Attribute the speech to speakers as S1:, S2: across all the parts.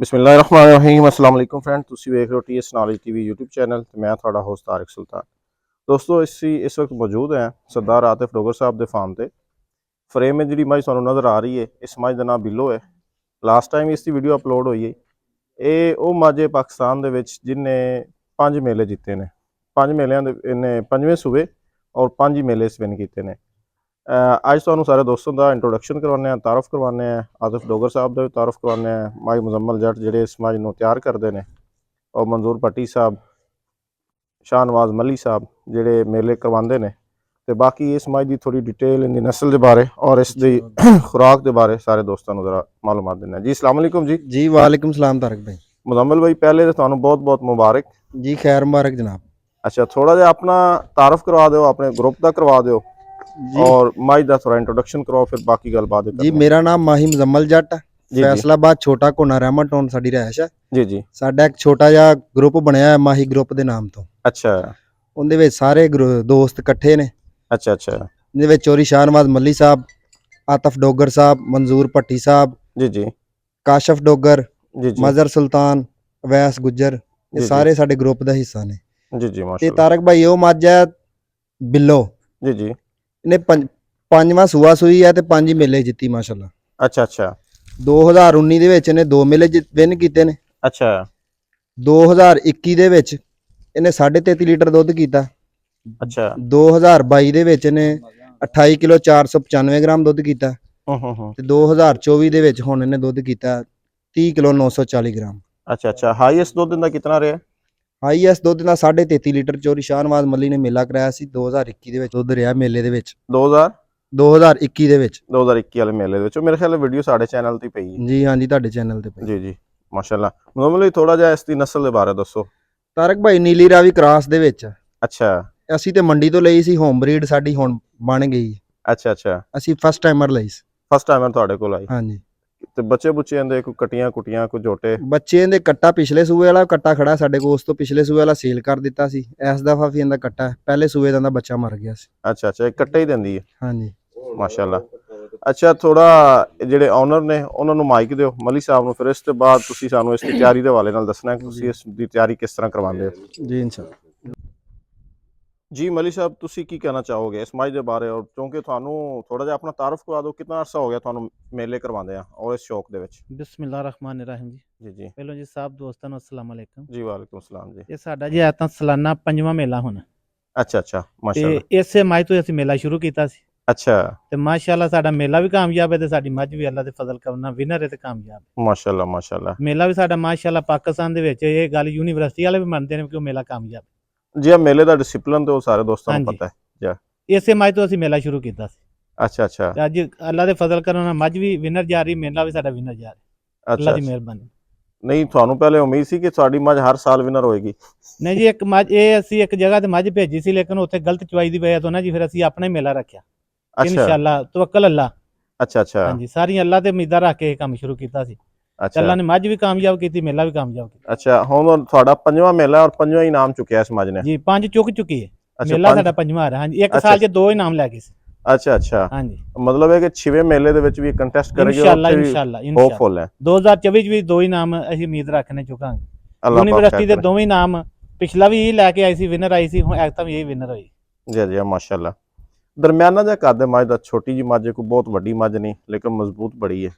S1: बिस्मिल्लाहिर्रहमानिर्रहीम अस्सलाम वालेकुम फ्रेंड तुसी वेख रहे हो TS knowledge TV YouTube channel ते मैं थोड़ा होस्ट तारिक सुल्तान। दोस्तों इस वक्त मौजूद हैं सरदार आतिफ डोगर साहब के फार्म से। फ्रेम में जी मझ तुहानू नज़र आ रही है, इस मझ का नाम बिल्लो है। लास्ट टाइम इसकी वीडियो अपलोड हुई है। ये वो मझ है पाकिस्तान दे विच जिन्हें 5 मेले जीते ने। 5 मेलियां इन्हें 5वें सूबे और 5 ही मेले विन किए ने। अज तुहानू सारे दोस्तों का इंट्रोडक्शन करवाने, तारफ करवाने, आतिफ डोगर साहब का भी तारफ करवाने, माई मुजम्मल जट ਜਿਹੜੇ इस मझ ਨੂੰ तैयार करते हैं, और मंजूर भट्टी साहब, शाहनवाज मली साहब ਜਿਹੜੇ मेले करवाते हैं। तो बाकी इस मझ की थोड़ी डिटेल इनकी नस्ल के बारे और इसकी खुराक के बारे सारे दोस्तों को जरा मालूमात देना जी। अस्सलाम वालेकुम जी।
S2: जी वालेकुम सलाम तारक भाई।
S1: मुजम्मल भाई पहले तो तुहानू बहुत बहुत मुबारक
S2: जी, खैर मुबारक जनाब।
S1: अच्छा थोड़ा जिहा अपना तारफ करवा दो, अपने ग्रुप का करवा दो
S2: जी
S1: और मझ का थोड़ा इंट्रोडक्शन करवाओ, फिर बाकी गलबात
S2: जी, मेरा नाम माही मुजम्मल जट है।
S1: जी
S2: फैसलाबाद छोटा कोना रहमत टाउन साडी रहायश है।
S1: जी जी।
S2: साडा एक छोटा जिहा ग्रुप बनया है माही ग्रुप के नाम तो।
S1: अच्छा
S2: उहदे विच सारे दोस्त इकट्ठे ने।
S1: अच्छा अच्छा
S2: इहदे विच चौरी शाहनवाज मली साहब, आतिफ डोगर साहब, मंजूर भट्टी साहब,
S1: जी जी
S2: काशफ डोगर,
S1: जी जी
S2: मजहर सुल्तान, अवैस गुज्जर, ये
S1: जी
S2: सारे साडे ग्रुप का हिस्सा ने।
S1: जी जी
S2: ते
S1: माशाल्लाह
S2: तारक भाई ਉਹ ਮੱਝ ਹੈ ਬਿੱਲੋ।
S1: जी जी।
S2: ਇਹਨੇ ਪੰਜਵਾਂ ਸੂਆ ਸੂਈ ਹੈ ਤੇ 5 ਹੀ ਮੇਲੇ ਜਿੱਤੀ ਮਾਸ਼ਾਅੱਲਾ।
S1: अच्छा अच्छा
S2: 2019 ਦੇ ਵਿੱਚ ਇਹਨੇ 2 ਮੇਲੇ ਵਿਨ ਕੀਤੇ ਨੇ।
S1: अच्छा
S2: 2021 ਦੇ ਵਿੱਚ ਇਹਨੇ 33.5 ਲੀਟਰ ਦੁੱਧ ਕੀਤਾ।
S1: अच्छा
S2: 2022 ਦੇ ਵਿੱਚ ਇਹਨੇ 28 ਕਿਲੋ 495 ਗ੍ਰਾਮ ਦੁੱਧ ਕੀਤਾ
S1: हम्म।
S2: ਤੇ 2024 ਦੇ ਵਿੱਚ ਹੁਣ ਇਹਨੇ ਦੁੱਧ ਕੀਤਾ 30 ਕਿਲੋ 940 ਗ੍ਰਾਮ।
S1: अच्छा अच्छा हाईएस्ट दो दिन का कितना रहा?
S2: ਹਾਈਐਸਟ ਦੁੱਧ ਦਾ 33.5 ਲੀਟਰ ਚੋਰੀ ਸ਼ਾਹਨਵਾਜ਼ ਮੱਲੀ ਨੇ ਮੇਲਾ ਕਰਾਇਆ ਸੀ 2021 ਦੇ ਵਿੱਚ ਦੁੱਧ ਰਿਹਾ ਮੇਲੇ ਦੇ ਵਿੱਚ। 2021 ਦੇ ਵਿੱਚ
S1: 2021 वाले मेले ਦੇ मेरे ख्याल वीडियो साढ़े चैनल ਤੇ ਪਈ ਹੈ
S2: ਜੀ ਹਾਂਜੀ ਤੁਹਾਡੇ ਚੈਨਲ ਤੇ ਪਈ।
S1: जी जी माशाल्लाह। नॉर्मली थोड़ा ਜਿਹਾ ਇਸ ਦੀ ਨਸਲ ਦੇ ਬਾਰੇ ਦੱਸੋ।
S2: ਤਾਰਕ ਭਾਈ ਨੀਲੀ ਰਾਵੀ ਕ੍ਰਾਸ ਦੇ ਵਿੱਚ
S1: अच्छा
S2: ਅਸੀਂ ਤੇ ਮੰਡੀ ਤੋਂ ਲਈ ਸੀ, ਹੋਮ ਬਰੀਡ ਸਾਡੀ ਹੁਣ ਬਣ ਗਈ।
S1: अच्छा अच्छा
S2: ਅਸੀਂ ਫਸਟ ਟਾਈਮਰ ਲਈ ਸੀ।
S1: फर्स्ट टाइम ਤੁਹਾਡੇ ਕੋਲ ਆਈ
S2: ਹਾਂਜੀ
S1: ਤੇ ਬੱਚੇ ਬੁੱਚੇ ਦੇ ਕੋਈ ਕਟੀਆਂ ਕੁਟੀਆਂ ਕੋਈ ਝੋਟੇ?
S2: ਬੱਚੇ ਇਹਦੇ ਕੱਟਾ ਪਿਛਲੇ ਸੂਏ ਵਾਲਾ ਕੱਟਾ ਖੜਾ ਸਾਡੇ ਕੋਲ, ਉਸ ਤੋਂ ਪਿਛਲੇ ਸੂਏ ਵਾਲਾ ਸੇਲ ਕਰ ਦਿੱਤਾ ਸੀ। ਇਸ ਦਫਾ ਵੀ ਇਹਦਾ ਕੱਟਾ ਹੈ, ਪਹਿਲੇ ਸੂਏ ਦਾ ਬੱਚਾ ਮਰ ਗਿਆ ਸੀ।
S1: अच्छा अच्छा ਇੱਕ ਕੱਟੇ ਹੀ ਦਿੰਦੀ ਹੈ
S2: ਹਾਂਜੀ
S1: ਮਾਸ਼ਾਅੱਲਾ। ਅੱਛਾ ਥੋੜਾ ਜਿਹੜੇ ਓਨਰ ਨੇ ਉਹਨਾਂ ਨੂੰ ਮਾਈਕ ਦਿਓ ਮਲੀ ਸਾਹਿਬ ਨੂੰ, ਫਿਰ ਇਸ ਤੋਂ ਬਾਅਦ ਤੁਸੀਂ ਸਾਨੂੰ ਇਸ ਦੀ ਤਿਆਰੀ ਦੇ ਹਵਾਲੇ ਨਾਲ ਦੱਸਣਾ ਕਿ ਤੁਸੀਂ ਇਸ ਦੀ ਤਿਆਰੀ ਕਿਸ ਤਰ੍ਹਾਂ ਕਰਵਾਉਂਦੇ ਹੋ
S2: ਜੀ ਇਨਸ਼ਾਅੱਲਾ।
S1: जी। मली साहब ਤੁਸੀਂ ਕੀ ਕਹਿਣਾ ਚਾਹੋਗੇ ਇਸ ਮੱਝ ਦੇ ਬਾਰੇ, ਔਰ ਕਿਉਂਕਿ ਤੁਹਾਨੂੰ ਥੋੜਾ ਜਿਹਾ ਆਪਣਾ ਤਾਰਫ ਕਰਵਾ ਦਿਓ, ਕਿੰਨਾ ਅਰਸਾ ਹੋ ਗਿਆ ਤੁਹਾਨੂੰ ਮੇਲੇ ਕਰਵਾਉਂਦੇ ਆ ਔਰ ਇਸ ਸ਼ੌਕ ਦੇ ਵਿੱਚ?
S3: ਬਿਸਮਿਲ੍ਲਾਹਿਰਰਹਿਮਾਨਿਰਰਹੀਮ ਜੀ।
S1: ਜੀ ਜੀ
S3: ਪਹਿਲਾਂ ਜੀ ਸਭ ਦੋਸਤਾਂ ਨੂੰ अस्सलाम वालेकुम।
S1: जी वालेकुम सलाम जी।
S3: ਇਹ ਸਾਡਾ ਜੀ ਐ ਤਾਂ ਸਾਲਾਨਾ 5ਵਾਂ ਮੇਲਾ ਹੁਣ
S1: अच्छा अच्छा
S3: ਤੇ
S1: माशाल्लाह।
S3: ਇਸੇ ਮੱਝ ਤੋਂ ਅਸੀਂ ਮੇਲਾ ਸ਼ੁਰੂ ਕੀਤਾ ਸੀ
S1: अच्छा
S3: ਤੇ ਮਾਸ਼ਾਅੱਲਾ ਸਾਡਾ ਮੇਲਾ ਵੀ ਕਾਮਯਾਬ ਹੈ ਤੇ ਸਾਡੀ ਮੱਝ ਵੀ ਅੱਲਾ ਦੇ ਫਜ਼ਲ ਕਰਨਾ ਵਿਨਰ ਹੈ ਤੇ ਕਾਮਯਾਬ ਹੈ।
S1: माशाल्लाह माशाल्लाह
S3: ਮੇਲਾ ਵੀ ਸਾਡਾ ਮਾਸ਼ਾਅੱਲਾ ਪਾਕਿਸਤਾਨ ਦੇ ਵਿੱਚ ਇਹ ਗੱਲ ਯੂਨੀਵਰਸਿਟੀ ਵਾਲੇ ਵੀ ਮੰਨਦੇ ਨੇ ਕਿ ਉਹ ਮੇਲਾ ਕਾਮਯਾਬ ਹੈ।
S1: जी। मेले का डिसिप्लिन तो सारे दोस्तों को
S3: ਹਾਂਜੀ।
S1: पता है।
S3: ਇਸੇ ਮੱਝ ਤੋਂ ਅਸੀਂ ਮੇਲਾ ਸ਼ੁਰੂ ਕੀਤਾ ਸੀ
S1: अच्छा अच्छा
S3: ਤੇ ਅੱਜ ਅੱਲਾ ਦੇ ਫਜ਼ਲ ਕਰਨ ਨਾਲ ਮੱਝ ਵੀ ਵਿਨਰ ਜਾ ਰਹੀ, ਮੇਲਾ ਵੀ ਸਾਡਾ ਵਿਨਰ ਜਾ ਰਿਹਾ ਅੱਲਾ
S1: अच्छा
S3: ਦੀ
S1: अच्छा।
S3: ਮਿਹਰਬਾਨੀ।
S1: नहीं ਤੁਹਾਨੂੰ ਪਹਿਲੇ ਉਮੀਦ ਸੀ ਕਿ ਤੁਹਾਡੀ ਮੱਝ ਹਰ ਸਾਲ ਵਿਨਰ ਹੋਏਗੀ?
S3: ਨਹੀਂ ਜੀ, ਇੱਕ ਮੱਝ ਇਹ ਅਸੀਂ ਇੱਕ ਜਗ੍ਹਾ ਤੇ ਮੱਝ ਭੇਜੀ ਸੀ ਲੇਕਿਨ ਉੱਥੇ ਗਲਤ ਚੁਆਈ ਦੀ ਵਜ੍ਹਾ ਤੋਂ ਨਾ ਜੀ ਫਿਰ ਅਸੀਂ ਆਪਣਾ ਹੀ ਮੇਲਾ ਰੱਖਿਆ।
S1: अच्छा
S3: ਇਨਸ਼ਾਅੱਲਾ ਤਵੱਕਲ ਅੱਲਾ।
S1: अच्छा अच्छा
S3: ਹਾਂਜੀ ਸਾਰੀਆਂ ਅੱਲਾ ਤੇ ਉਮੀਦਾਂ ਰੱਖ ਕੇ ਇਹ ਕੰਮ ਸ਼ੁਰੂ ਕੀਤਾ ਸੀ।
S1: अच्छा
S3: ਅੱਲਾ ਨੇ ਮੱਝ ਵੀ ਕਾਮਯਾਬ ਕੀਤੀ, ਮੇਲਾ ਵੀ ਕਾਮਯਾਬ ਕੀਤਾ
S1: अच्छा। ਹੁਣ ਤੁਹਾਡਾ 5ਵਾਂ ਮੇਲਾ ਔਰ 5ਵਾਂ ਇਨਾਮ ਚੁੱਕਿਆ ਇਸ ਮੱਝ ਨੇ?
S3: ਜੀ। 5 ਚੁੱਕ ਚੁੱਕੀ ਹੈ,
S1: अच्छा
S3: ਮੇਲਾ
S1: 5
S3: ਸਾਡਾ 5ਵਾਂ ਆ ਰਿਹਾ। ਹਾਂਜੀ ਇੱਕ
S1: अच्छा
S3: ਸਾਲ 'ਚ 2 ਇਨਾਮ ਲੈ ਗਏ ਸੀ।
S1: अच्छा अच्छा
S3: ਹਾਂਜੀ
S1: मतलब है कि 6वें मेले ਦੇ ਵਿੱਚ ਵੀ ਕੰਟੈਸਟ ਕਰੇਗੇ
S3: ਇਨਸ਼ਾਅੱਲਾ
S1: ਉੱਥੇ ਵੀ
S3: ਇਨਸ਼ਾਅੱਲਾ
S1: ਹੋਪਫੁਲ ਹੈ?
S3: 2024 'ਚ ਵੀ 2 ਇਨਾਮ ਅਸੀਂ ਉਮੀਦ ਰੱਖਨੇ ਚੁੱਕਾਂਗੇ।
S1: ਅੱਲਾਹ ਪਾਕ
S3: ਯੂਨੀਵਰਸਿਟੀ ਦੇ
S1: ਖੈਰ
S3: ਦੋਵੇਂ ਇਨਾਮ ਪਿਛਲਾ ਵੀ ਇਹ ਲੈ ਕੇ ਆਈ ਸੀ, ਵਿਨਰ ਆਈ ਸੀ, ਹੁਣ ਐਕਤਾ ਵੀ ਇਹ ਵਿਨਰ ਹੋਈ।
S1: जी जी माशाल्लाह। ਦਰਮਿਆਨਾ ਜਿਹਾ ਕੱਦ ਹੈ ਮੱਝ ਦਾ, ਛੋਟੀ ਜੀ ਮੱਝ, ਕੋਈ ਬਹੁਤ ਵੱਡੀ ਮੱਝ ਨਹੀਂ ਲੇਕਿਨ ਮਜ਼ਬੂਤ ਬੜੀ ਹੈ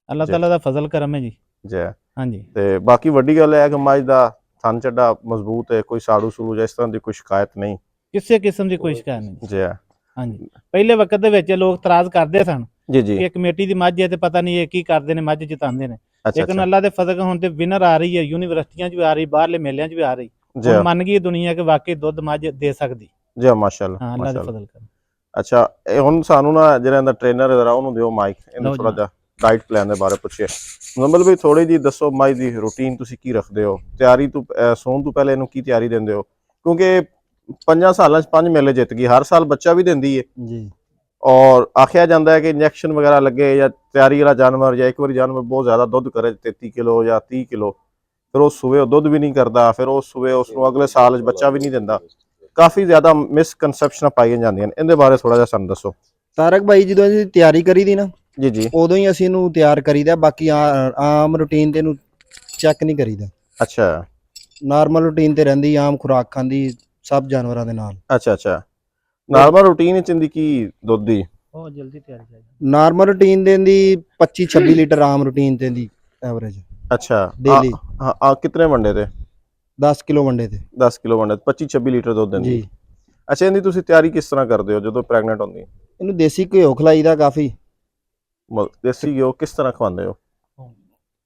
S3: ਅੱਲਾਹ
S1: ਜੀ
S3: ਤਾਲਾ ਦਾ ਫਜ਼ਲ ਕਰਮ ਹੈ ਜੀ।
S1: ਜੀ।
S3: ਹਾਂਜੀ
S1: ਤੇ ਬਾਕੀ ਵੱਡੀ ਗੱਲ ਇਹ ਹੈ ਕਿ ਮੱਝ ਦਾ ਥਣ ਚੱਡਾ ਮਜ਼ਬੂਤ ਹੈ, ਕੋਈ ਸਾੜੂ ਸੂੜੂ ਜਾਂ ਇਸ ਤਰ੍ਹਾਂ ਦੀ ਕੋਈ ਸ਼ਿਕਾਇਤ ਨਹੀਂ
S3: ਕਿਸੇ ਕਿਸਮ ਦੀ ਕੋਈ ਸ਼ਿਕਾਇਤ ਨਹੀਂ।
S1: ਜੀ।
S3: ਹਾਂਜੀ ਪਹਿਲੇ ਵਕਤ ਦੇ ਵਿੱਚ ਲੋਕ ਇਤਰਾਜ਼ ਕਰਦੇ ਸਨ
S1: जी जी
S3: ਕਿ ਕਮੇਟੀ ਦੀ ਮੱਝ ਹੈ ਤੇ ਪਤਾ ਨਹੀਂ ਇਹ ਕੀ ਕਰਦੇ ਨੇ, ਮੱਝ ਜਿਤਾਉਂਦੇ ਨੇ।
S1: अच्छा
S3: ਲੇਕਿਨ
S1: अच्छा
S3: ਅੱਲਾ ਦੇ ਫਜ਼ਲ ਹੁਣ ਤੇ ਵਿਨਰ ਆ ਰਹੀ ਹੈ, ਯੂਨੀਵਰਸਿਟੀਆਂ 'ਚ ਵੀ ਆ ਰਹੀ, ਬਾਹਰਲੇ ਮੇਲਿਆਂ 'ਚ ਵੀ ਆ ਰਹੀ।
S1: जी
S3: ਹੁਣ ਮੰਨ ਗਈ ਦੁਨੀਆ ਕਿ ਵਾਕਈ ਦੁੱਧ ਮੱਝ ਦੇ ਸਕਦੀ।
S1: जी माशाल्लाह
S3: ਹਾਂ ਅੱਲਾ ਦੇ
S1: माशाल्लाह।
S3: ਫਜ਼ਲ ਕਰ।
S1: ਅੱਛਾ ਇਹ ਹੁਣ ਸਾਨੂੰ ਨਾ ਜਿਹੜਾ ਇਹਦਾ ਟ੍ਰੇਨਰ ਹੈ ਉਹਨੂੰ ਦਿਓ ਮਾਈਕ, ਇਹਨੂੰ
S3: ਲਓ
S1: ਥੋੜਾ
S3: ਜਨਾਬ।
S1: ਜਿਹਾ ਡਾਈਟ ਪਲਾਨ ਦੇ ਬਾਰੇ ਪੁੱਛਿਆ। ਨੰਬਰ ਵੀ ਥੋੜੀ ਜੀ ਦੱਸੋ ਮੱਝ ਦੀ ਰੂਟੀਨ ਤੁਸੀਂ ਕੀ ਰੱਖਦੇ ਹੋ, ਤਿਆਰੀ ਤੋਂ ਸੌਣ ਤੋਂ ਪਹਿਲੇ ਇਹਨੂੰ ਕੀ ਤਿਆਰੀ ਦਿੰਦੇ ਹੋ, ਕਿਉਂਕਿ 5 ਸਾਲਾਂ 'ਚ 5 ਮੇਲੇ ਜਿੱਤ ਗਈ, ਹਰ ਸਾਲ ਬੱਚਾ ਵੀ ਦਿੰਦੀ ਹੈ
S2: ਜੀ
S1: ਔਰ ਆਖਿਆ ਜਾਂਦਾ ਹੈ ਕਿ ਇੰਜੈਕਸ਼ਨ ਵਗੈਰਾ ਲੱਗੇ ਜਾਂ ਤਿਆਰੀ ਵਾਲਾ ਜਾਨਵਰ ਜਾਂ ਇੱਕ ਵਾਰੀ ਜਾਨਵਰ ਬਹੁਤ ਜ਼ਿਆਦਾ ਦੁੱਧ ਕਰੇ 33 ਕਿਲੋ ਜਾਂ 30 ਕਿਲੋ, ਫਿਰ ਉਸ ਸੂਏ ਉਹ ਦੁੱਧ ਵੀ ਨਹੀਂ ਕਰਦਾ, ਫਿਰ ਉਸ ਸੂਏ ਉਸ ਨੂੰ ਅਗਲੇ ਸਾਲ 'ਚ ਬੱਚਾ ਵੀ ਨਹੀਂ ਦਿੰਦਾ। ਕਾਫੀ ਜ਼ਿਆਦਾ ਮਿਸਕਨਸੈਪਸ਼ਨਾਂ ਪਾਈਆਂ ਜਾਂਦੀਆਂ ਨੇ, ਇਹਦੇ ਬਾਰੇ ਥੋੜਾ ਜਿਹਾ ਸਾਨੂੰ ਦੱਸੋ।
S2: ਤਾਰਕ ਭਾਈ ਜਦੋਂ ਅਸੀਂ ਤਿਆਰੀ ਕਰੀ ਦੀ ਨਾ
S1: ਜੀ ਜੀ
S2: ਉਦੋਂ ਹੀ ਅਸੀਂ ਇਹਨੂੰ ਤਿਆਰ ਕਰੀਦਾ। ਬਾਕੀ ਆਮ ਰੂਟੀਨ ਤੇ ਇਹਨੂੰ ਚੈੱਕ ਨਹੀਂ ਕਰੀਦਾ।
S1: ਅੱਛਾ
S2: ਨਾਰਮਲ ਰੂਟੀਨ ਤੇ ਰਹਿੰਦੀ, ਆਮ ਖੁਰਾਕ ਖਾਂਦੀ ਸਭ ਜਾਨਵਰਾਂ ਦੇ ਨਾਲ।
S1: ਅੱਛਾ ਨਾਰਮਲ ਰੂਟੀਨ ਵਿੱਚ ਇਹਦੀ ਕੀ ਦੁੱਧ ਦੀ?
S3: ਉਹ ਜਲਦੀ ਤਿਆਰ ਕਰ ਜਾਂਦੀ।
S2: ਨਾਰਮਲ ਰੂਟੀਨ ਦੇ ਦੀ 25-26 ਲੀਟਰ ਆਮ ਰੂਟੀਨ ਤੇ ਦੀ ਐਵਰੇਜ
S1: ਅੱਛਾ
S2: ਡੇਲੀ।
S1: ਹਾਂ ਕਿਤਨੇ ਵੰਡੇ ਤੇ?
S2: 10 ਕਿਲੋ ਵੰਡੇ ਤੇ
S1: 10 ਕਿਲੋ ਵੰਡੇ 25-26 ਲੀਟਰ ਦੁੱਧ ਦਿੰਦੀ।
S2: ਜੀ।
S1: ਅੱਛਾ ਇਹਦੀ ਤੁਸੀਂ ਤਿਆਰੀ ਕਿਸ ਤਰ੍ਹਾਂ ਕਰਦੇ ਹੋ ਜਦੋਂ ਪ੍ਰੈਗਨੈਂਟ ਹੁੰਦੀ?
S2: ਇਹਨੂੰ ਦੇਸੀ ਘਿਓ ਖਲਾਈਦਾ ਕਾਫੀ।
S1: ਦੇਸੀ ਘਿਓ ਕਿਸ ਤਰ੍ਹਾਂ ਖਵਾਉਂਦੇ ਹੋ?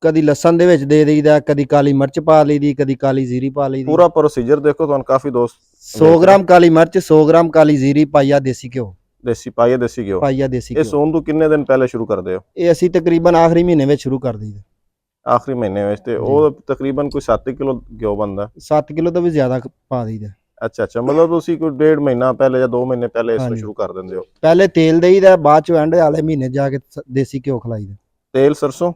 S2: ਕਦੀ ਲਸਣ ਦੇ ਵਿੱਚ ਦੇ ਦੇਈਦਾ, ਕਦੀ ਕਾਲੀ ਮਿਰਚ ਪਾ ਲਈਦੀ, ਕਦੀ ਕਾਲੀ ਜ਼ੀਰੀ ਪਾ ਲਈਦੀ।
S1: ਪੂਰਾ ਪ੍ਰੋਸੀਜਰ ਦੇਖੋ, ਤੁਹਾਨੂੰ ਕਾਫੀ ਦੋਸਤ
S2: 100 ਗ੍ਰਾਮ ਕਾਲੀ ਮਿਰਚ, 100 ਗ੍ਰਾਮ ਕਾਲੀ ਜ਼ੀਰੀ, ਪਾਈਆ ਦੇਸੀ ਘਿਓ।
S1: ਪਾਈਆ ਦੇਸੀ ਘਿਓ।
S2: ਪਾਈਆ ਦੇਸੀ
S1: ਇਹ
S2: ਘਿਓ।
S1: ਸੌਣ ਤੋਂ ਕਿੰਨੇ ਦਿਨ ਪਹਿਲੇ ਸ਼ੁਰੂ ਕਰਦੇ ਹੋ?
S2: ਇਹ ਅਸੀਂ ਤਕਰੀਬਨ ਆਖਰੀ ਮਹੀਨੇ ਵਿੱਚ ਸ਼ੁਰੂ ਕਰ ਦਈਦਾ।
S1: ਆਖਰੀ ਮਹੀਨੇ ਵਿੱਚ ਤੇ ਉਹ ਤਕਰੀਬਨ ਕੋਈ 7 ਕਿਲੋ ਘਿਓ ਬਣਦਾ।
S2: 7 ਕਿਲੋ ਤੋਂ ਵੀ ਜ਼ਿਆਦਾ ਪਾ ਦਈਦਾ।
S1: ਅੱਛਾ ਮਤਲਬ ਤੁਸੀਂ ਕੋਈ 1.5 ਮਹੀਨਾ ਪਹਿਲੇ ਜਾਂ 2 ਮਹੀਨੇ ਪਹਿਲੇ ਇਸ ਨੂੰ ਸ਼ੁਰੂ ਕਰ ਦਿੰਦੇ ਹੋ?
S2: ਪਹਿਲੇ ਤੇਲ ਦੇਈਦਾ, ਬਾਅਦ ਚ ਐਂਡ ਵਾਲੇ ਮਹੀਨੇ ਜਾ ਕੇ ਦੇਸੀ ਘਿਓ ਖਲਾਈਦਾ।
S1: ਤੇਲ ਸਰਸੋਂ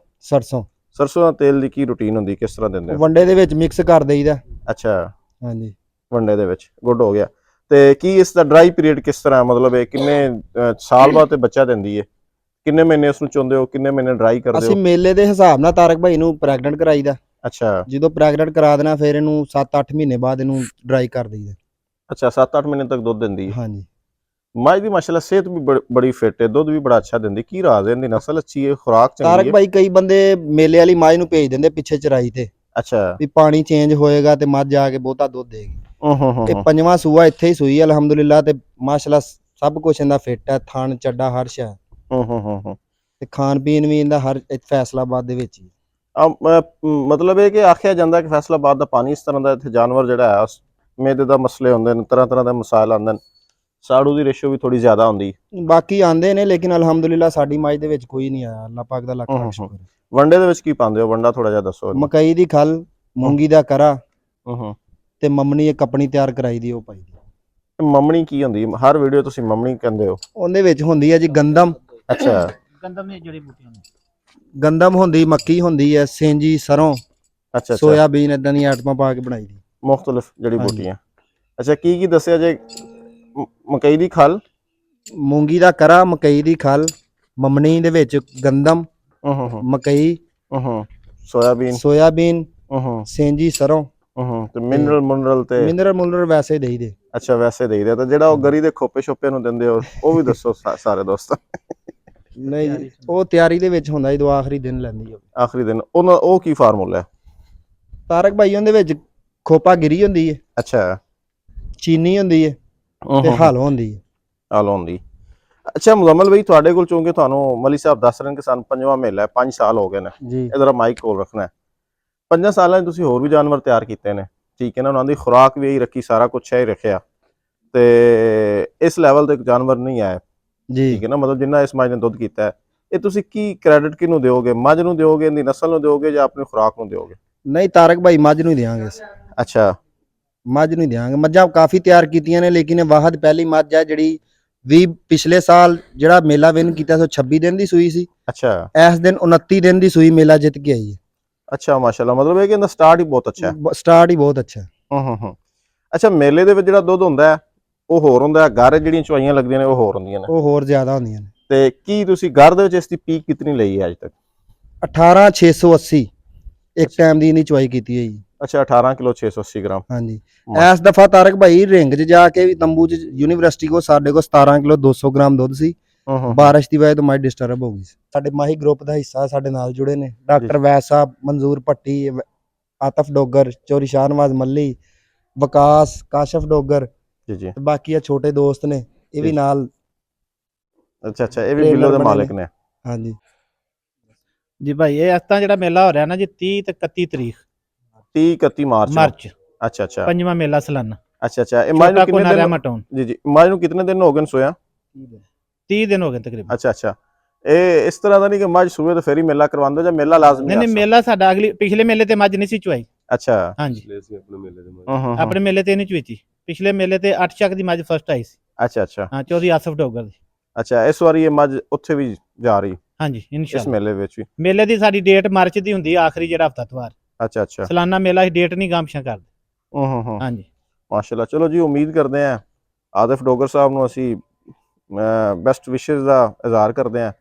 S2: ਸਰਸੋਂ
S1: ਦਾ ਤੇਲ ਦੀ ਕੀ ਰੁਟੀਨ ਹੁੰਦੀ, ਕਿਸ ਤਰ੍ਹਾਂ ਦਿੰਦੇ ਹੋ?
S2: ਵੰਡੇ ਦੇ ਵਿੱਚ ਮਿਕਸ ਕਰ ਦੇਈਦਾ।
S1: ਅੱਛਾ
S2: ਹਾਂਜੀ
S1: ਵੰਡੇ ਦੇ ਵਿੱਚ ਗੁੱਡ ਹੋ ਗਿਆ। ਤੇ ਕੀ ਇਸ ਦਾ ਡਰਾਈ ਪੀਰੀਅਡ ਕਿਸ ਤਰ੍ਹਾਂ, ਮਤਲਬ ਇਹ ਕਿੰਨੇ ਸਾਲ ਬਾਅਦ ਤੇ ਬੱਚਾ ਦਿੰਦੀ ਹੈ? ਕਿੰਨੇ ਮਹੀਨੇ ਉਸ ਨੂੰ ਚੁੰਦੇ ਹੋ, ਕਿੰਨੇ ਮਹੀਨੇ ਡਰਾਈ ਕਰਦੇ ਹੋ?
S2: ਅਸੀਂ ਮੇਲੇ ਦੇ ਹਿਸਾਬ ਨਾਲ ਤਾਰਕ ਭਾਈ ਨੂੰ ਪ੍ਰੈਗਨੈਂਟ ਕਰਾਈਦਾ।
S1: ਅੱਛਾ
S2: ਜਦੋਂ ਪ੍ਰੈਗਨੈਂਟ ਕਰਾ ਦੇਣਾ ਫਿਰ ਇਹਨੂੰ 7-8 ਮਹੀਨੇ ਬਾਅਦ ਇਹਨੂੰ ਡਰਾਈ ਕਰ ਦਈਦਾ।
S1: ਅੱਛਾ 7-8 ਮਹੀਨੇ ਤੱਕ ਦੁੱਧ ਦਿੰਦੀ ਹੈ।
S2: ਹਾਂਜੀ।
S1: ਮੱਝ ਦੀ ਮਾਸ਼ਾਅੱਲਾ ਸਿਹਤ ਵੀ ਬੜੀ ਫਿੱਟ ਹੈ, ਦੁੱਧ ਵੀ ਬੜਾ ਅੱਛਾ ਦਿੰਦੀ। ਕੀ ਰਾਜ਼ ਹੈ? ਇਹਦੀ ਨਸਲ ਅੱਛੀ ਹੈ, ਖੁਰਾਕ ਚੰਗੀ
S2: ਤਾਰਕ
S1: ਹੈ?
S2: ਭਾਈ ਕਈ ਬੰਦੇ ਮੇਲੇ ਵਾਲੀ ਮੱਝ ਨੂੰ ਭੇਜ ਦਿੰਦੇ ਪਿੱਛੇ ਚਰਾਈ ਤੇ,
S1: ਅੱਛਾ
S2: ਵੀ ਪਾਣੀ ਚੇਂਜ ਹੋਏਗਾ ਤੇ ਮੱਝ ਆ ਕੇ ਬਹੁਤਾ ਦੁੱਧ ਦੇਗੀ। ਇਹ
S1: ਹੂੰ
S2: 5ਵਾਂ ਸੂਆ ਇੱਥੇ ਹੀ ਸੂਈ ਅਲਹਮਦੁਲਿਲਾ ਤੇ ਮਾਸ਼ਾਅੱਲਾ ਸਭ ਕੁਝ ਇਹਦਾ ਫਿੱਟ ਹੈ, ਥਣ ਚੱਡਾ ਹਰ ਸ਼ੈ
S1: ਹੂੰ
S2: ਤੇ ਖਾਣ ਪੀਣ ਵੀ ਇਹਦਾ ਹਰ ਫੈਸਲਾਬਾਦ ਦੇ ਵਿੱਚ ਹੀ।
S1: ਮਤਲਬ ਇਹ ਕਿ ਆਖਿਆ ਜਾਂਦਾ ਕਿ ਫੈਸਲਾਬਾਦ ਦਾ ਪਾਣੀ ਇਸ ਤਰ੍ਹਾਂ ਦਾ, ਇੱਥੇ ਜਾਨਵਰ ਜਿਹੜਾ ਹੈ ਮੇਦੇ ਦਾ ਮਸਲੇ ਹੁੰਦੇ ਨੇ, ਤਰ੍ਹਾਂ ਦੇ ਮਸਾਇਲ ਆਉਂਦੇ ਨੇ, ਸਾੜੂ ਦੀ ਰੇਸ਼ੋ ਵੀ ਥੋੜੀ ਜ਼ਿਆਦਾ ਹੁੰਦੀ।
S2: ਬਾਕੀ ਆਂਦੇ ਨੇ ਲੇਕਿਨ ਅਲਹਮਦੁਲਿਲਾ ਸਾਡੀ ਮੱਝ ਦੇ ਵਿੱਚ ਕੋਈ ਨਹੀਂ ਆਇਆ, ਅੱਲਾਹ ਪਾਕ ਦਾ ਲੱਖ ਲੱਖ ਸ਼ੁਕਰ ਹੈ।
S1: ਵੰਡੇ ਦੇ ਵਿੱਚ ਕੀ ਪਾਉਂਦੇ ਹੋ? ਵੰਡਾ ਥੋੜਾ ਜਿਹਾ ਦੱਸੋ।
S2: ਮਕਈ ਦੀ ਖਲ, ਮੂੰਗੀ ਦਾ ਕਰਾ
S1: ਹੂੰ
S2: ਤੇ ਮਮਣੀ ਇੱਕ ਆਪਣੀ ਤਿਆਰ ਕਰਾਈ ਦੀ ਉਹ ਪਾਈ ਦੀ।
S1: ਮਮਣੀ ਕੀ ਹੁੰਦੀ? ਹਰ ਵੀਡੀਓ ਤੁਸੀਂ ਮਮਣੀ ਕਹਿੰਦੇ ਹੋ।
S2: ਉਹਦੇ ਵਿੱਚ ਹੁੰਦੀ ਹੈ ਜੀ ਗੰਦਮ।
S1: ਅੱਛਾ
S3: ਗੰਦਮ ਦੀ ਜੜੀ ਬੂਟੀਆਂ ਨੇ।
S2: ਗੰਦਮ ਹੁੰਦੀ, ਮੱਕੀ ਹੁੰਦੀ ਹੈ, ਸਿੰਜੀ, ਸਰੋਂ,
S1: ਅੱਛਾ
S2: ਸੋਇਆਬੀਨ, ਇਦਾਂ ਦੀਆਂ ਆਈਟਮਾਂ ਪਾ ਕੇ ਬਣਾਈ ਦੀ
S1: ਮੁਖਤਲਿਫ ਜੜੀ ਬੂਟੀਆਂ। ਅੱਛਾ ਕੀ ਦੱਸਿਆ ਜੇ? ਮਕਈ ਦੀ ਖਲ,
S2: ਮੂੰਗੀ ਦਾ ਕਰਾ, ਮਕਈ ਦੀ ਖਲ, ਮਮਣੀ ਦੇ ਵਿੱਚ ਗੰਦਮ, ਮਕਈ, ਸੋਇਆਬੀਨ, ਸਿੰਜੀ, ਸਰੋਂ
S1: ਤੇ ਮਿਨਰਲ
S2: ਵੈਸੇ ਦੇਈਦੇ।
S1: ਅੱਛਾ ਵੈਸੇ ਦੇਈਦੇ। ਤਾਂ ਜਿਹੜਾ ਉਹ ਗਰੀ ਦੇ ਖੋਪੇ ਛੋਪੇ ਨੂੰ ਦਿੰਦੇ ਹੋ ਉਹ ਵੀ ਦੱਸੋ ਸਾਰੇ ਦੋਸਤਾਂ।
S2: ਨਹੀਂ ਜੀ, ਉਹ ਤਿਆਰੀ ਦੇ ਵਿੱਚ ਹੁੰਦਾ ਜਦੋਂ ਆਖਰੀ ਦਿਨ ਲੈਂਦੀ ਹੈ।
S1: ਆਖਰੀ ਦਿਨ ਉਹ ਕੀ ਫਾਰਮੂਲਾ ਹੈ?
S2: ਤਾਰਕ ਭਾਈ ਉਹਦੇ ਵਿੱਚ ਖੋਪਾ ਗਿਰੀ ਹੁੰਦੀ ਹੈ,
S1: ਅੱਛਾ
S2: ਚੀਨੀ ਹੁੰਦੀ ਹੈ ਤੇ ਹਲ ਹੁੰਦੀ ਹੈ।
S1: ਹਲ ਹੁੰਦੀ। ਅੱਛਾ ਮੁਜ਼ਮਲ ਬਈ, ਤੁਹਾਡੇ ਕੋਲ ਚੋਂਗੇ ਤੁਹਾਨੂੰ ਮਲੀ ਸਾਹਿਬ ਦੱਸ ਰਹੇ ਨੇ ਕਿ ਸਾਨੂੰ 5ਵਾਂ ਮਹੀਲਾ ਹੈ, 5 ਸਾਲ ਹੋ ਗਏ ਨੇ
S2: ਜੀ।
S1: ਇਹਦਾ ਮਾਈਕ ਕੋਲ ਰੱਖਣਾ ਹੈ। 5 ਸਾਲਾਂ 'ਚ ਤੁਸੀਂ ਹੋਰ ਵੀ ਜਾਨਵਰ ਤਿਆਰ ਕੀਤੇ ਨੇ, ਠੀਕ ਹੈ ਨਾ? ਉਹਨਾਂ ਦੀ ਖੁਰਾਕ ਵੀ ਇਹੀ ਰੱਖੀ, ਸਾਰਾ ਕੁਛ ਹੈ ਹੀ ਰੱਖਿਆ, ਤੇ ਇਸ ਲੈਵਲ ਤੇ ਜਾਨਵਰ ਨਹੀਂ ਆਇਆ, ਠੀਕ ਹੈ ਨਾ? ਮਤਲਬ ਜਿੰਨਾ ਇਸ ਮੱਝ ਨੇ ਦੁੱਧ ਕੀਤਾ ਹੈ, ਇਹ ਤੁਸੀਂ ਕੀ ਕ੍ਰੈਡਿਟ ਕਿਹਨੂੰ ਦਿਓਗੇ? ਮੱਝ ਨੂੰ ਦਿਓਗੇ, ਇਹਦੀ ਨਸਲ ਨੂੰ ਦਿਓਗੇ, ਜਾਂ ਆਪਣੀ ਖੁਰਾਕ ਨੂੰ ਦਿਓਗੇ?
S2: ਨਹੀਂ ਤਾਰਕ ਭਾਈ ਮੱਝ ਨੂੰ ਹੀ ਦਿਆਂਗੇ।
S1: ਅੱਛਾ
S2: ਮੱਝ ਨੂੰ ਦਿਆਂਗੇ। ਮੱਝਾਂ ਕਾਫੀ ਤਿਆਰ ਕੀਤੀਆਂ ਨੇ ਲੇਕਿਨ ਵਾਹਦ ਪਹਿਲੀ ਮੱਝ ਹੈ ਜਿਹੜੀ ਪਿਛਲੇ ਸਾਲ ਜਿਹੜਾ ਮੇਲਾ ਵਿਨ ਕੀਤਾ ਸੀ 26 ਦਿਨ ਦੀ ਸੂਈ ਸੀ।
S1: ਅੱਛਾ
S2: ਇਸ ਦਿਨ 29 ਦਿਨ ਦੀ ਸੂਈ ਮੇਲਾ ਜਿੱਤ ਕੇ ਆਈ ਹੈ।
S1: ਅੱਛਾ ਮਾਸ਼ਾਅੱਲਾ, ਮਤਲਬ ਇਹ ਕਿ ਇਹਦਾ ਸਟਾਰਟ ਹੀ ਬਹੁਤ ਅੱਛਾ ਹੈ।
S2: ਸਟਾਰਟ ਹੀ ਬਹੁਤ ਅੱਛਾ।
S1: ਅੱਛਾ ਮੇਲੇ ਦੇ ਵਿੱਚ ਜਿਹੜਾ ਦੁੱਧ ਹੁੰਦਾ ਹੈ ਉਹ ਹੋਰ ਹੁੰਦਾ ਹੈ, ਘਰ ਜਿਹੜੀਆਂ ਚੁਆਈਆਂ ਲੱਗਦੀਆਂ ਨੇ ਉਹ ਹੋਰ ਹੁੰਦੀਆਂ ਨੇ?
S2: ਉਹ ਹੋਰ ਜ਼ਿਆਦਾ ਹੁੰਦੀਆਂ ਨੇ।
S1: ਤੇ ਕੀ ਤੁਸੀਂ ਘਰ ਦੇ ਵਿੱਚ ਇਸ ਦੀ ਪੀਕ ਕਿਤਨੀ ਲਈ ਹੈ ਅੱਜ ਤੱਕ?
S2: 18680 ਇੱਕ ਟਾਈਮ ਦੀ ਇਹਨੀ ਚੁਆਈ ਕੀਤੀ ਹੈ ਜੀ।
S1: ਅੱਛਾ 18 ਕਿਲੋ 680 ਗ੍ਰਾਮ।
S2: ਹਾਂਜੀ ਇਸ ਦਫਾ ਤਾਰਕ ਭਾਈ ਰਿੰਗ 'ਚ ਜਾ ਕੇ ਵੀ ਤੰਬੂ 'ਚ ਯੂਨੀਵਰਸਿਟੀ ਕੋ ਸਾਡੇ ਕੋਲ 17 ਕਿਲੋ 200 ਗ੍ਰਾਮ ਦੁੱਧ ਸੀ। ਬਾਰਿਸ਼ ਦੀ ਵਜ੍ਹਾ ਤੋਂ ਮਾਈ ਡਿਸਟਰਬ ਹੋ ਗਈ ਸੀ। ਸਾਡੇ ਮਾਹੀ ਗਰੁੱਪ ਦਾ ਹਿੱਸਾ ਸਾਡੇ ਨਾਲ ਜੁੜੇ ਨੇ ਡਾਕਟਰ ਵੈਦ ਸਾਹਿਬ, ਮਨਜ਼ੂਰ ਭੱਟੀ, ਆਤਫ ਡੋਗਰ, ਚੋਰੀ ਸ਼ਾਹਨਵਾਜ਼ ਮੱਲੀ, ਵਿਕਾਸ, ਕਾਸ਼ਫ ਡੋਗਰ
S1: ਜੀ
S2: ਬਾਕੀ ਆ ਛੋਟੇ ਦੋਸਤ ਨੇ ਇਹ ਵੀ ਨਾਲ।
S1: ਅੱਛਾ ਇਹ ਵੀ ਬਿੱਲੋ ਦੇ ਮਾਲਕ ਨੇ?
S2: ਹਾਂਜੀ
S3: ਜੀ ਭਾਈ ਇਹ ਇਸ ਤਰ੍ਹਾਂ ਜਿਹੜਾ ਮੇਲਾ ਹੋ ਰਿਹਾ ਨਾ ਜੀ 30 ਤੇ 31 ਤਰੀਕ
S1: 30-31 ਮਾਰਚ। ਅੱਛਾ
S3: 5ਵਾਂ ਮੇਲਾ ਸਾਲਾਨਾ।
S1: ਅੱਛਾ ਇਹ ਮੱਝ ਨੂੰ ਕਿੰਨੇ ਦਿਨ? ਜੀ ਮੱਝ ਨੂੰ ਕਿੰਨੇ ਦਿਨ ਹੋ ਗਏ ਸੋਇਆ?
S3: 30 ਦਿਨ ਹੋ ਗਏ ਤਕਰੀਬਨ।
S1: ਅੱਛਾ ਇਹ ਇਸ ਤਰ੍ਹਾਂ ਦਾ ਨਹੀਂ ਕਿ ਮੱਝ ਸੂਏ ਤੇ ਫੇਰ ਹੀ ਮੇਲਾ ਕਰਵਾਉਂਦੇ, ਜਾਂ ਮੇਲਾ ਲਾਜ਼ਮੀ?
S3: ਨਹੀਂ ਮੇਲਾ ਸਾਡਾ ਪਿਛਲੇ ਮੇਲੇ ਤੇ ਮੱਝ ਨਹੀਂ ਸੀ ਚੁਆਈ।
S1: ਅੱਛਾ
S3: ਹਾਂਜੀ ਆਪਣੇ ਮੇਲੇ ਤੇ ਨਹੀਂ ਚੁਈ ਸੀ। ਪਿਛਲੇ ਮੇਲੇ ਤੇ 8 ਚੱਕ ਦੀ ਮੱਝ ਫਸਟ ਆਈ ਸੀ।
S1: ਅੱਛਾ
S3: ਹਾਂ ਚੌਧਰੀ ਆਸਫ ਡੋਗਰ ਦੀ।
S1: ਅੱਛਾ ਇਸ ਵਾਰੀ ਇਹ ਮੱਝ ਉੱਥੇ ਵੀ ਜਾ ਰਹੀ?
S3: ਹਾਂਜੀ ਇਨਸ਼ਾਅੱਲਾ
S1: ਇਸ ਮੇਲੇ ਵਿੱਚ ਵੀ।
S3: ਮੇਲੇ ਦੀ ਸਾਡੀ ਡੇਟ ਮਾਰਚ ਦੀ ਹੁੰਦੀ ਹੈ, ਆਖਰੀ ਜਿਹੜਾ ਹਫਤਾਵਾਰ।
S1: ਅੱਛਾ
S3: ਸਾਲਾਨਾ ਮੇਲਾ ਹੀ ਡੇਟ ਨਹੀਂ ਗਾਮਸ਼ਾਂ ਕਰਦੇ। ਹਾਂਜੀ
S1: ਮਾਸ਼ਾਅੱਲਾ। ਚਲੋ ਜੀ ਉਮੀਦ ਕਰਦੇ ਹਾਂ ਆਦਿਫ ਡੋਗਰ ਸਾਹਿਬ ਨੂੰ ਅਸੀਂ ਬੈਸਟ ਵਿਸ਼ੇਸ ਦਾ ਇਜ਼ਹਾਰ ਕਰਦੇ ਹਾਂ,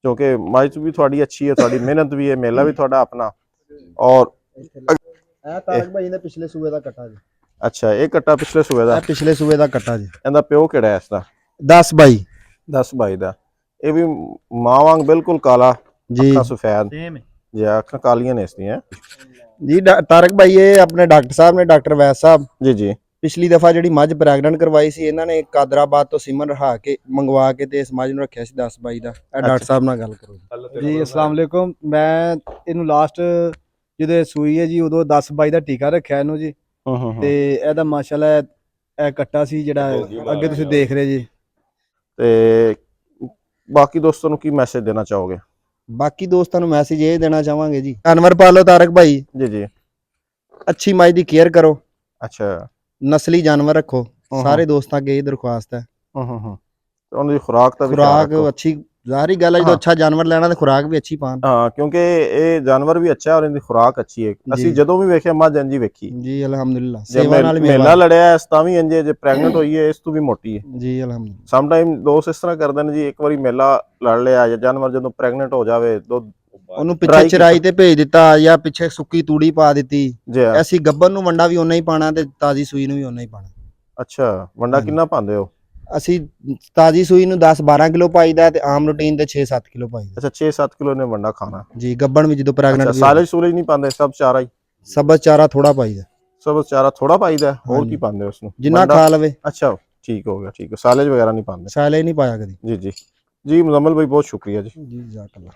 S1: ਕਿਉਂਕਿ ਮੱਝ ਵੀ ਤੁਹਾਡੀ ਅੱਛੀ ਹੈ, ਤੁਹਾਡੀ ਮਿਹਨਤ ਵੀ ਹੈ, ਮੇਲਾ ਵੀ ਤੁਹਾਡਾ ਆਪਣਾ, ਔਰ
S2: ਇਹ ਤਾਰਕ ਭਾਈ ਨੇ ਪਿਛਲੇ ਸੂਬੇ ਦਾ ਕੱਟਾ ਜੀ।
S1: ਅੱਛਾ, ਇਹ ਕੱਟਾ ਪਿਛਲੇ ਸੂਏ ਦਾ,
S2: ਇਹ ਪਿਛਲੇ ਸੂਬੇ ਦਾ ਕੱਟਾ ਜੀ।
S1: ਇਹਦਾ ਪਿਓ ਕਿਹੜਾ ਹੈ ਇਸ ਦਾ?
S2: 10 ਬਾਈ
S1: 10 22 ਦਾ। ਇਹ ਵੀ ਮਾਂ ਵਾਂਗ ਬਿਲਕੁਲ ਕਾਲਾ,
S2: ਜੀ
S1: ਅੱਖਾਂ ਸਫੈਦ
S3: ਸੇਮ
S1: ਜਾਂ ਅੱਖਾਂ ਕਾਲੀਆਂ ਨੇ ਇਸ ਦੀਆਂ।
S2: ਜੀ। ਤਾਰਕ ਭਾਈ ਇਹ ਆਪਣੇ ਡਾਕਟਰ ਸਾਹਿਬ ਨੇ, ਡਾਕਟਰ ਵੈਦ ਸਾਹਿਬ,
S1: ਜੀ ਜੀ।
S2: ਪਿਛਲੀ ਦਫਾ ਜਿਹੜੀ ਮੱਝ ਪ੍ਰੈਗਨੈਂਟ ਕਰਵਾਈ ਸੀ ਇਹਨਾਂ ਨੇ ਕਾਦਰਾਬਾਦ ਤੋਂ ਸੀਮਨ ਰਹਾ ਕੇ ਮੰਗਵਾ ਕੇ ਤੇ ਇਸ ਮੱਝ ਨੂੰ ਰੱਖਿਆ ਸੀ 10 22 ਦਾ। ਇਹ ਡਾਕਟਰ ਸਾਹਿਬ ਨਾਲ ਗੱਲ ਕਰੋ
S4: ਜੀ। ਅਸਲਾਮ ਵਾਲੇਕੁਮ। ਮੈਂ ਇਹਨੂੰ ਲਾਸਟ ਜਦੋਂ ਸੂਈ ਹੈ ਜੀ ਉਦੋਂ 10 22 ਦਾ ਟੀਕਾ ਰੱਖਿਆ ਇਹਨੂੰ ਜੀ। ਤੇ ਇਹਦਾ ਮਾਸ਼ਾਅੱਲਾ ਇਹ ਕੱਟਾ ਸੀ ਜਿਹੜਾ ਅੱਗੇ ਤੁਸੀਂ ਦੇਖ ਰਹੇ ਜੀ।
S1: ਤੇ ਬਾਕੀ ਦੋਸਤਾਂ ਨੂੰ ਕੀ ਮੈਸੇਜ ਦੇਣਾ ਚਾਹੋਗੇ?
S2: ਬਾਕੀ ਦੋਸਤਾਂ ਨੂੰ ਮੈਸੇਜ ਇਹ ਦੇਣਾ ਚਾਹਾਂਗੇ ਜੀ, ਜਾਨਵਰ ਪਾਲੋ ਤਾਰਕ ਭਾਈ,
S1: ਜੀ ਜੀ।
S2: ਅੱਛੀ ਮੱਝ ਦੀ ਕੇਅਰ ਕਰੋ,
S1: ਅੱਛਾ।
S2: ਨਸਲੀ ਜਾਨਵਰ ਰੱਖੋ। ਸਾਰੇ ਦੋਸਤਾਂ ਅੱਗੇ ਇਹ ਦਰਖਾਸਤ ਹੈ।
S1: ਤੇ ਉਹਨਾਂ ਦੀ ਖੁਰਾਕ ਦਾ ਵੀ ਖਿਆਲ
S2: ਖੁਰਾਕ
S1: ਰੱਖੋ।
S2: ਅੱਛੀ, ਜ਼ਾਹਰੀ ਗੱਲ ਹੈ ਜਦੋਂ ਅੱਛਾ ਜਾਨਵਰ ਲੈਣਾ ਤੇ ਖੁਰਾਕ ਵੀ ਅੱਛੀ ਪਾਣ।
S1: ਹਾਂ, ਕਿਉਂਕਿ ਇਹ ਜਾਨਵਰ ਵੀ ਅੱਛਾ ਹੈ ਔਰ ਇਹਦੀ ਖੁਰਾਕ ਅੱਛੀ ਹੈ। ਅਸੀਂ ਜਦੋਂ ਵੀ ਵੇਖਿਆ ਮੱਝ ਇੰਜੀ ਵੇਖੀ
S2: ਜੀ ਅਲਹਮਦੁਲਿਲਾ।
S1: ਜੇ
S2: ਸੇਵਾ ਨਾਲ
S1: ਮੇਲਾ ਲੜਿਆ ਇਸ ਤਾਂ ਵੀ ਇੰਜੇ, ਜੇ ਪ੍ਰੈਗਨੈਂਟ ਹੋਈ ਹੈ ਇਸ ਤੋਂ ਵੀ ਮੋਟੀ ਹੈ
S2: ਜੀ ਅਲਹਮਦੁਲਿਲਾ।
S1: ਸਮ ਟਾਈਮ ਦੋਸਤ ਇਸ ਤਰ੍ਹਾਂ ਕਰਦੇ ਨੇ ਜੀ, ਇੱਕ ਵਾਰੀ ਮੇਲਾ ਲੜ ਲਿਆ ਜਾਂ ਜਾਨਵਰ ਜਦੋਂ ਪ੍ਰੈਗਨੈਂਟ ਹੋ ਜਾਵੇ ਦੁੱਧ
S2: ਉਹਨੂੰ ਪਿੱਛੇ ਚਰਾਈ ਤੇ ਭੇਜ ਦਿੱਤਾ ਜਾਂ ਪਿੱਛੇ ਸੁੱਕੀ ਤੂੜੀ ਪਾ ਦਿੱਤੀ।
S1: ਜੀ।
S2: ਐਸੀ ਗੱਬਨ ਨੂੰ ਵੰਡਾ ਵੀ ਓਨਾ ਹੀ ਪਾਣਾ ਤੇ ਤਾਜ਼ੀ ਸੂਈ ਨੂੰ ਵੀ ਓਨਾ ਹੀ ਪਾਣਾ।
S1: ਅੱਛਾ, ਵੰਡਾ ਕਿੰਨਾ ਪਾਉਂਦੇ ਹੋ?
S2: ਅਸੀਂ ਤਾਜ਼ੀ ਸੂਈ ਨੂੰ 10 12 ਕਿਲੋ ਪਾਈਦਾ ਤੇ ਆਮ ਰੂਟੀਨ ਤੇ 6 7 ਕਿਲੋ ਪਾਈਦਾ
S1: ਅੱਛਾ, 6-7 ਕਿਲੋ ਨੇ ਵੰਡਾ ਖਾਣਾ
S2: ਜੀ। ਗੱਬਨ ਵੀ ਜਦੋਂ ਪ੍ਰੈਗਨੈਂਟ
S1: ਅੱਛਾ, ਸਾਲਜ ਸੂਲਜ ਨਹੀਂ ਪਾਉਂਦੇ, ਸਭ ਚਾਰਾ ਹੀ?
S2: ਸਬਜ਼ ਚਾਰਾ ਥੋੜਾ ਪਾਈਦਾ।
S1: ਸਭ ਚਾਰਾ ਥੋੜਾ ਪਾਈਦਾ, ਹੋਰ
S2: ਹਾਂਜੀ।
S1: ਕੀ ਪਾਉਂਦੇ ਉਸ ਨੂੰ?
S2: ਜਿੰਨਾ
S1: ਵੰਡਾ?
S2: ਖਾ ਲਵੇ।
S1: ਅੱਛਾ, ਠੀਕ ਹੋ ਗਿਆ, ਠੀਕ ਹੈ। ਸਾਲਜ ਵਗੈरह ਨਹੀਂ ਪਾਉਂਦੇ?
S2: ਸਾਲੇ ਨਹੀਂ ਪਾਇਆ ਕਦੀ
S1: ਜੀ ਜੀ। ਜੀ ਮੁਜ਼ਮਲ ਭਾਈ, ਬਹੁਤ ਸ਼ੁਕਰੀਆ ਜੀ।
S2: ਜੀ ਜਜ਼ਾਕੱਲਾ।